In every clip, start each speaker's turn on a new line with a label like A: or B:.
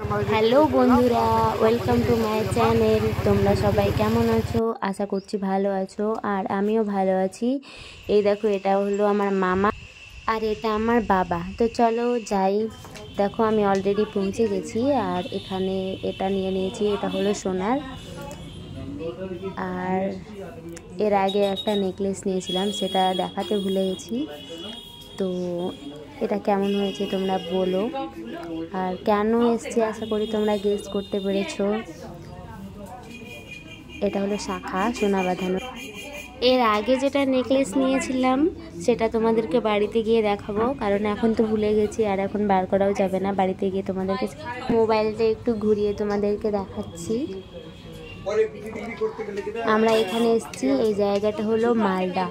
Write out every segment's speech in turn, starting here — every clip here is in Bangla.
A: হ্যালো বন্ধুরা, ওয়েলকাম টু মাই চ্যানেল। তোমরা সবাই কেমন আছো? আশা করছি ভালো আছো, আর আমিও ভালো আছি। এই দেখো, এটা হলো আমার মামা আর এটা আমার বাবা। তো চলো যাই। দেখো, আমি অলরেডি পৌঁছে গেছি আর এখানে এটা নিয়ে নিয়েছি। এটা হলো সোনার, আর এর আগে একটা নেকলেস নিয়েছিলাম, সেটা দেখাতে ভুলে গেছি। তো এটা কেমন হয়েছে তোমরা বলো, আর কেন এসছি আশা করি তোমরা গেস করতে পেরেছো। এটা হলো শাখা সোনা বাঁধানো। এর আগে যেটা নেকলেস নিয়েছিলাম সেটা তোমাদেরকে বাড়িতে গিয়ে দেখাবো, কারণ এখন তো ভুলে গেছি আর এখন বার করাও যাবে না। বাড়িতে গিয়ে তোমাদেরকে মোবাইলটা একটু ঘুরিয়ে তোমাদেরকে দেখাচ্ছি। আমরা এখানে এসেছি, এই জায়গাটা হলো মালদা,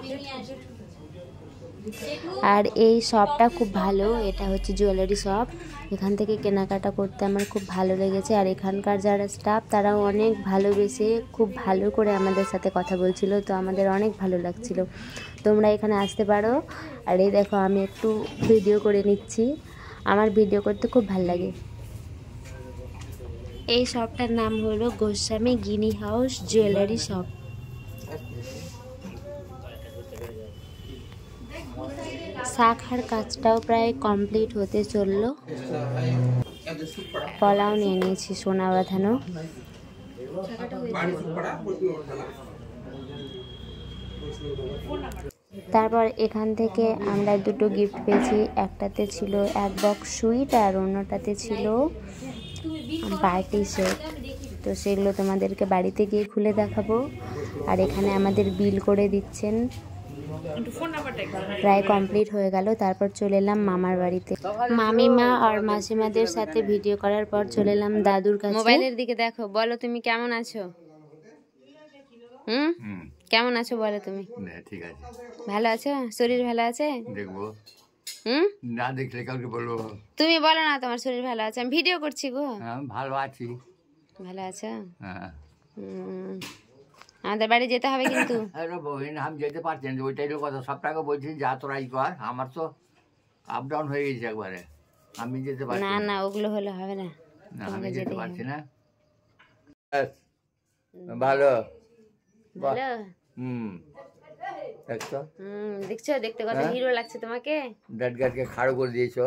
A: আর এই শপটা খুব ভালো। এটা হচ্ছে জুয়েলারি শপ। এখান থেকে কেনাকাটা করতে আমার খুব ভালো লেগেছে, আর এখানকার যারা স্টাফ তারাও অনেক ভালোবেসে খুব ভালো করে আমাদের সাথে কথা বলছিল, তো আমাদের অনেক ভালো লাগছিল। তোমরা এখানে আসতে পারো। আর এই দেখো, আমি একটু ভিডিও করে নিচ্ছি, আমার ভিডিও করতে খুব ভালো লাগে। এই শপটার নাম হলো গোস্বামী গিনি হাউস জুয়েলারি শপ। শাখার কাজটাও প্রায় কমপ্লিট হতে চললো। পলাও নিয়ে নিয়েছি সোনা বাঁধানো। তারপর এখান থেকে আমরা দুটো গিফট পেয়েছি। একটাতে ছিল এক বক্স সুইট আর অন্যটাতে ছিল পার্টি সেট। তো সেগুলো তোমাদেরকে বাড়িতে গিয়ে খুলে দেখাবো। আর এখানে আমাদের বিল করে দিচ্ছেন। প্রায় কমপ্লিট হয়ে গেল। তারপর চলে এলাম মামার বাড়িতে। মামিমা আর মাসিমাদের সাথে ভিডিও করার পর চলে এলাম দাদুর কাছে। মোবাইলের দিকে দেখো, বলো তুমি কেমন আছো? কেমন আছো বলো তুমি?
B: ঠিক আছে,
A: ভালো আছো? শরীর ভালো আছে?
B: দেখবো, না দেখলে কাউকে বলবো?
A: তুমি বলো না তোমার শরীর ভালো আছে। আমি ভিডিও করছি গো।
B: ভালো আছি।
A: ভালো আছো?
B: হ্যাঁ।
A: আমাদের বাড়ি যেতে হবে কিন্তু।
B: আরে বহিন, আমি যেতে পারছি না, ওইটাই হলো কথা। সবটাকে বলছি যা তোরাই কর, আমার তো আপ ডাউন হয়ে গেছে একবারে। আমি যেতে পারছি
A: না না, ওগুলো হলে হবে না।
B: না, আমি যেতে পারছি না। ভালো
A: ভালো।
B: দেখছো,
A: দেখছো, দেখতে কত হিরো লাগছে তোমাকে।
B: ড্যাড গার্ডকে খাড়ো করে দিয়েছো।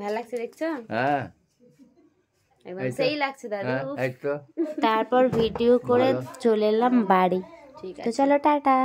A: ভালো লাগছে, দেখছো?
B: হ্যাঁ,
A: একদম সেই লাগছে দাদু।
B: তারপর
A: ভিডিও করে চলে এলাম বাড়ি। ঠিক আছে, তো চলো টাটা।